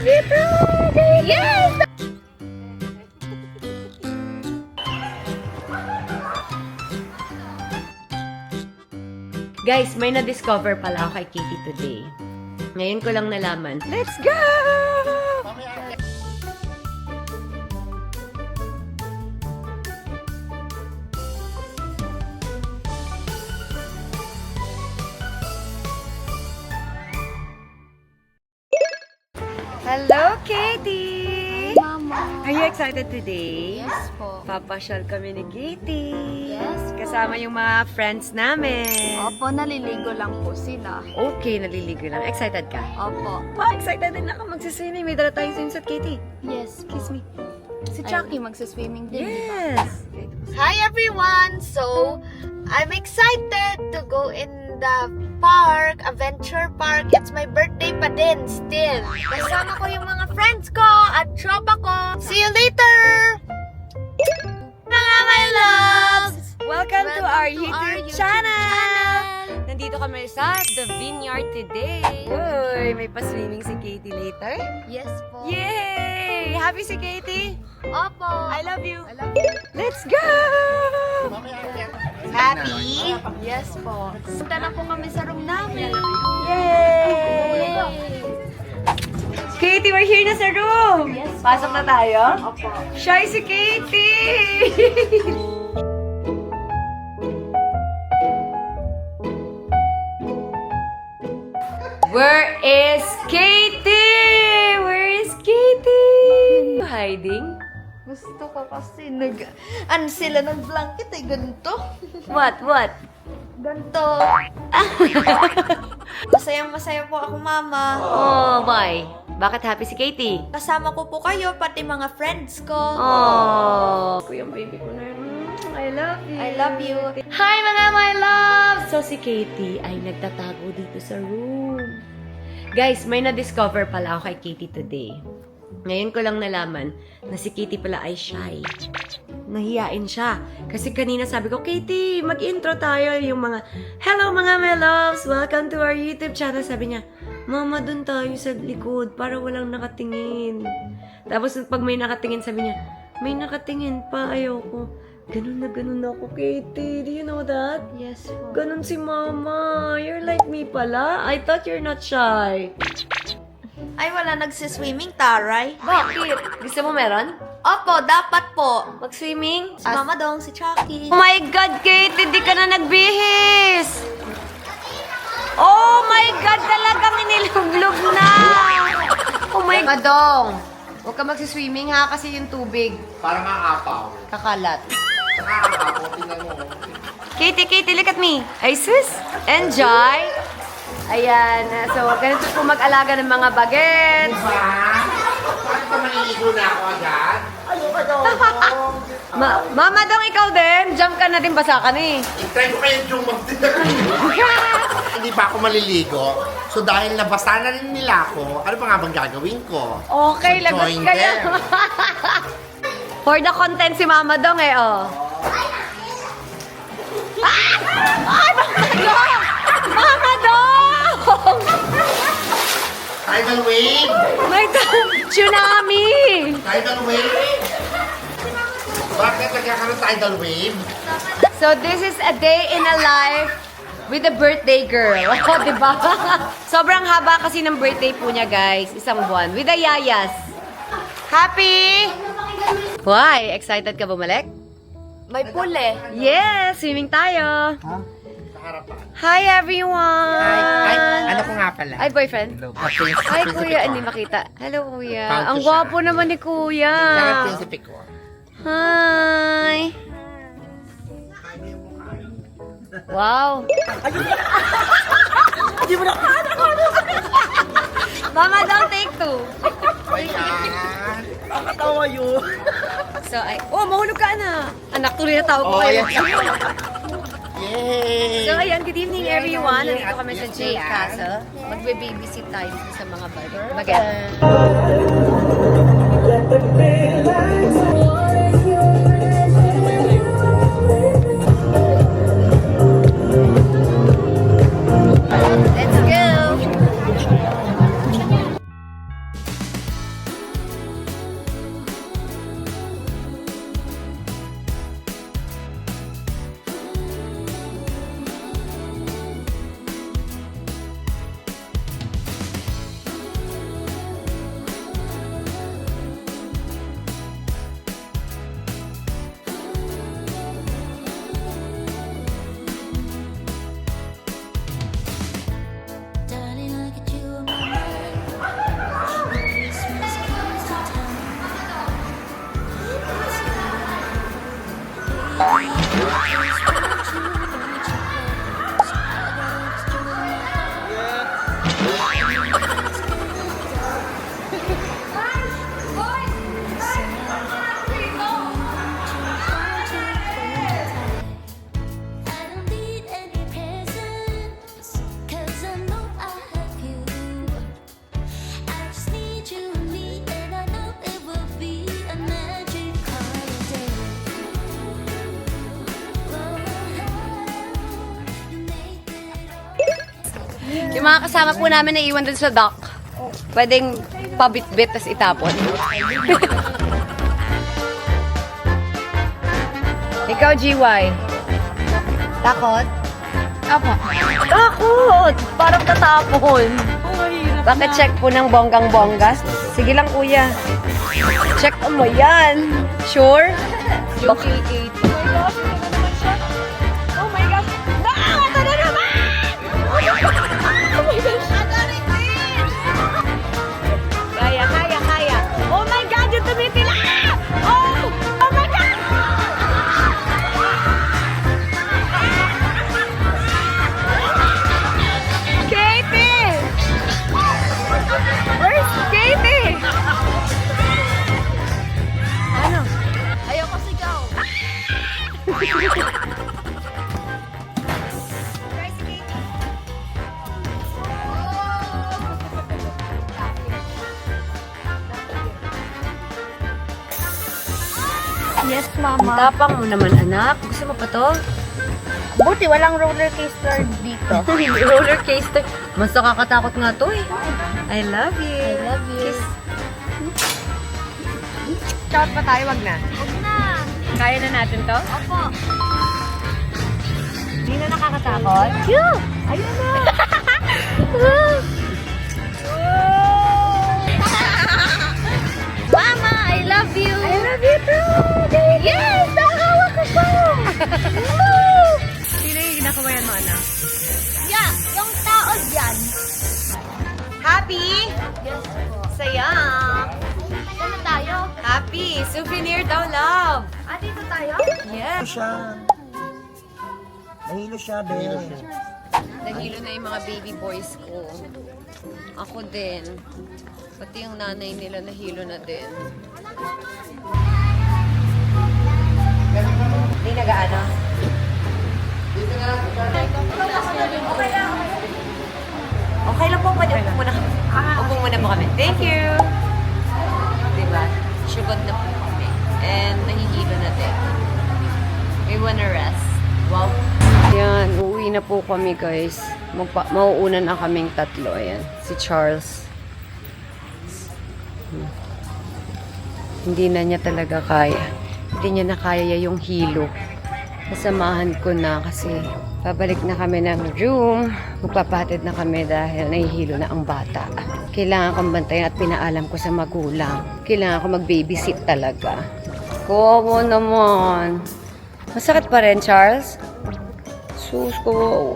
Happy birthday! Yes! Guys, may na-discover pala ako kay Kitty today. Ngayon ko lang nalaman. Let's go! Hello, Katie! Mama. Are you excited today? Yes po. Papasyal kami ni Katie. Yes po. Kasama yung mga friends namin. Opo, naliligo lang po sila. Okay, naliligo lang. Excited ka? Opo. Excited din ako magsiswimming. May dala tayong swimsuit, Katie. Yes po. Kiss me. Si Chucky magsiswimming din. Yes! Hi everyone! So, I'm excited to go in the park, Adventure Park. It's my birthday pa din, still. Kasama ko yung mga friends ko at tropa ko. See you later! Mga my loves! Welcome to our YouTube YouTube channel! Nandito kami sa The Vineyard today. Uy, may pa-swimming si Katie later. Yes po. Yay! Happy si Katie? Opo. I love you. I love you. Let's go! Happy? Yes po. Punta na po kami sa room namin. Yay! Katie, we're here na sa room! Yes, Pasok na tayo? Opo. Shy si Katie! Where is Katie? Where is Katie? Hiding? Gusto ko kasi sila ng blanket eh, ganito. What? What? Ganito. Masayang-masaya po ako, Mama. Oh, why? Bakit happy si Katie? Kasama ko po kayo, pati mga friends ko. Oh, kuyang baby ko na yun. I love you. I love you. Hi mga my love! So si Katie ay nagtatago dito sa room. Guys, may na-discover pala ako kay Katie today. Ngayon ko lang nalaman na si Katie pala ay shy. Nahiyain siya. Kasi kanina sabi ko, Katie, mag-intro tayo. Yung mga, hello mga my loves! Welcome to our YouTube channel. Sabi niya, Mama, dun tayo sa likod para walang nakatingin. Tapos pag may nakatingin, sabi niya, may nakatingin pa, ayoko. Ganun na ganun ako, Katie. Do you know that? Yes po. Ganun si Mama. You're like me pala. I thought you're not shy. Ay, wala nagsiswimming, Taray. Bakit? Gusto mo meron? Opo, dapat po. Mag-swimming? Si Mama Dong, si Chucky. Oh my God, Kate! Hindi ka na nagbihis! Oh my God! Talagang inilublog na! Oh my God, Dong! Huwag ka magsiswimming ha, kasi yung tubig. Parang aapaw. Kakalat. Aapaw, tingnan mo. Katie, look at me. Ay, sis. Enjoy. Ayan. So, ganito po mag-alaga ng mga bagets. Diba? Bakit ka maliligo na ako agad? Ayoko daw. Mama Dong, ikaw din. Jump ka na din, basa ka na eh. Try ko kayo yung Hindi pa ako maliligo. So dahil nabasa na rin nila ako, ano pa nga bang gagawin ko? Okay, So, lagot join ka na. them. For the content si Mama Dong eh, oh. Ay, Mama Dong! Mama Dong! Tidal wave! My God! Tsunami! Tidal wave! Bakit nagkakaroon tidal wave? So, this is a day in a life with a birthday girl. O, diba? Sobrang haba kasi ng birthday po niya, guys. Isang buwan. With the yayas. Happy? Why? Excited ka bumalik? May pool eh. Yes! Swimming tayo. Sa harapan. Hi, everyone! Ay, ano ko nga pala? Ay, boyfriend? Hi, kuya. Hindi makita. Hello, kuya. Found ko Ang siya. gwapo naman ni kuya. Kaya prinsipe ko. Hi! Wow! Hindi mo na Mama, don't take two. Ayan. Nakatawa yun. So, oh, mahulog ka na. Anak, tuloy na tawag ko Oh, kayo. ayan. Yay! So, ayan, good evening everyone. Yay, Nandito kami sa yes, J yes. Castle. Magbe-babysit tayo sa mga baget. Let's go! I don't need any presents, 'cause I know I have you. I just need you and me, and I know it will be a magic holiday. You make it all. Yung mga kasama po namin na iwan dun sa dock, pwedeng pabit-bit tas itapon. Ikaw, GY. Takot? Opo. Takot! Parang tatapon. Paki-check po ng bonggang-bongga. Sige lang, kuya. Check mo yan. Sure? Baka... Oh my gosh! Ah! Ito na naman! Oh my gosh! Kaya, kaya, kaya. Oh my God! Yung tumitila! Oh! Oh my God! Katie! Where's Katie? Ano? Ayoko sigaw. Yes, Ang Mama. tapang mo naman, anak. Gusto mo pa to? Buti walang roller coaster dito. Roller coaster. Mas nakakatakot nga to eh. I love you. I love you. Kiss. Shout pa tayo, wag na. Huwag na. Kaya na natin to? Opo. Hindi na nakakatakot? Phew! Ayun na! Mama, I love you. I love you too! Yes! Nakawa ko pa! Sino yung kinakabayan mo, anak? Yeah, yung tao dyan. Happy? Yes po. Saya. Ano tayo? Happy. Souvenir daw, love. Ah, dito tayo? Yes. siya. Nahilo siya, be. Nahilo na yung mga baby boys ko. Ako din. Pati yung nanay nila nahilo na din. Hindi nag-ano? Okay lang po, pwede upo muna kami. Upo muna po kami. Thank you! Diba? Sugod na po kami. And nahihilo na din. We wanna rest. Wow. Ayan, uuwi na po kami guys. Mauuna na kaming tatlo. Ayan, si Charles. Hindi na niya talaga kaya. Hindi niya na kaya yung hilo. Kasamahan ko na kasi pabalik na kami ng room. Magpapahatid na kami dahil nahihilo na ang bata. Kailangan kong bantayan at pinaalam ko sa magulang. Kailangan ko mag-babysit talaga. Kowo naman. Masakit pa rin, Charles? Sus ko.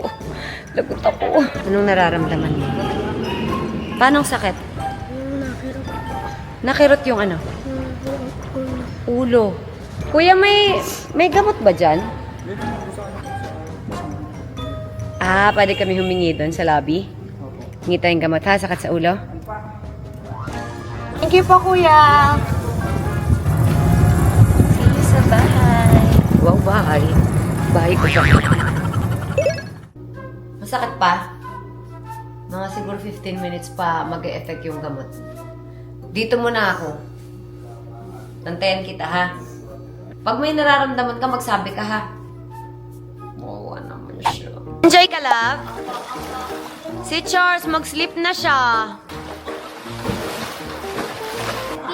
Lagot ako. Anong nararamdaman mo? Paano ang sakit? Nakirot yung ano? Ulo. Kuya, may gamot ba dyan? Ah, pwede kami humingi doon sa lobby? Hingi tayong gamot ha? Sakit sa ulo? Thank you po, Kuya! See you sa bahay. Wow, bahay. Bahay ko siya. Masakit pa? Mga siguro 15 minutes pa mag-e-effect yung gamot. Dito muna ako. Tantayan kita, ha? Pag may nararamdaman ka, magsabi ka, ha? Mawa naman siya. Enjoy ka, love? Si Charles, mag-sleep na siya.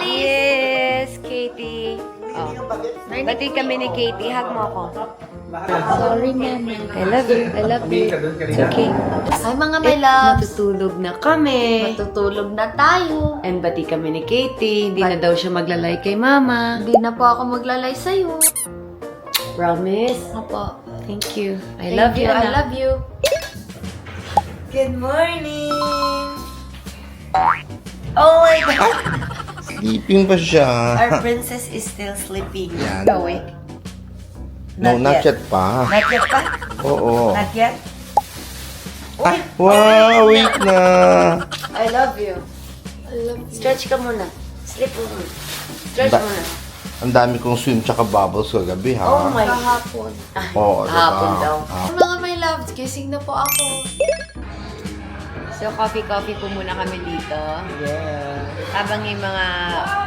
Yes, Katie. Oh. Bati kami ni Katie. Hug mo ako. Sorry, Mama. I love you. I love you. It's okay. Hi, mga my loves! Matutulog na kami. Matutulog na tayo. And bati kami ni Katie. Hindi na daw siya maglalay kay Mama. Hindi na po ako maglalay sa'yo. Promise? Opo. Thank you. I Thank love you, I anak. love you. Good morning! Oh my God! Sleeping pa siya. Our princess is still sleeping. Yan. Awake. No, not yet pa. Not yet pa? Oo. Not yet? Ah, wow, wait na. I love you. Stretch ka muna. Sleep muna. Stretch Ba- muna. Ang dami kong swim tsaka bubbles kagabi, ha? Oh my. Kahapon. Oo, Hapon daw. Mga my loves, gising na po ako. So, coffee po muna kami dito. Yeah. Habang yung mga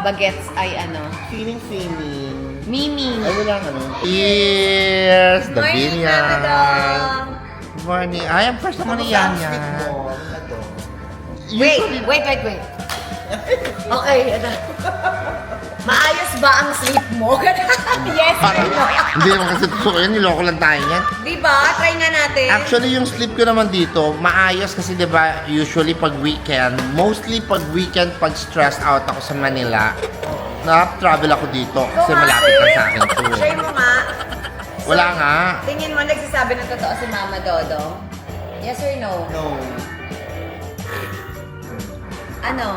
bagets ay ano, Feeling. Mimi. Ay, wala ano. Cheers! Davinia! Good morning. Ay, ang first naman ni Yan Yan. Wait. Okay, ano? Maayos ba ang sleep mo? Yes or no? Hindi naman kasi totoo yan. Niloko lang tayo yan. Diba? Try nga natin. Actually, yung sleep ko naman dito, maayos kasi 'di ba usually pag weekend, mostly pag weekend, pag stressed out ako sa Manila, na-travel ako dito kasi malapit lang sa akin to. Try mo nga. Wala nga. Tingin mo, nagsasabi ng totoo si Mama Dodo? Yes or no? No. Ano?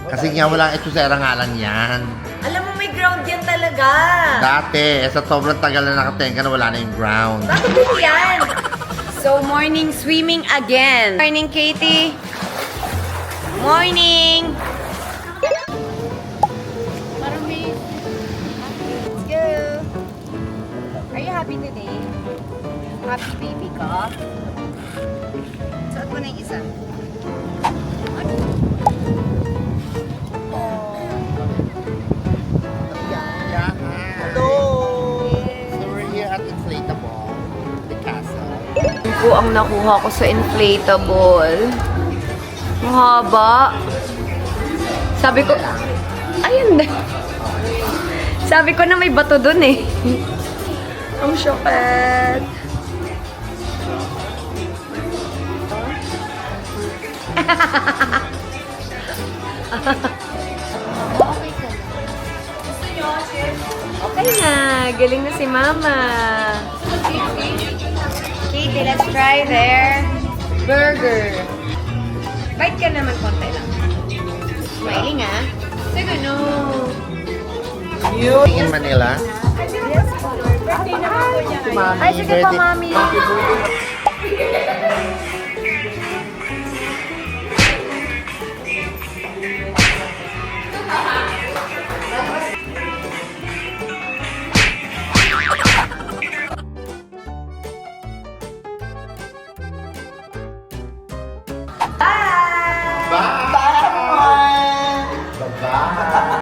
Kasi nga walang etusera nga lang yan. Alam mo, may ground yan talaga. Dati, sa sobrang tagal na nakatenga na wala na yung ground. Bakit din yan? So, morning swimming again. Morning, Katie. Morning. Marami. Let's go. Are you happy today? Happy baby ka? Suot mo na yung isa. Yeah. Hello! So we're here at Inflatable, the castle. Ito po ang nakuha ko sa inflatable. Mahaba. Sabi ko, ayun na. Sabi ko na may bato dun eh. Ang syokit. Okay na. Galing na si Mama. Katie, let's try their burger. Bite ka naman konti lang. Smiling ah. Sige, no. In Manila. Ay, sige po, Mami.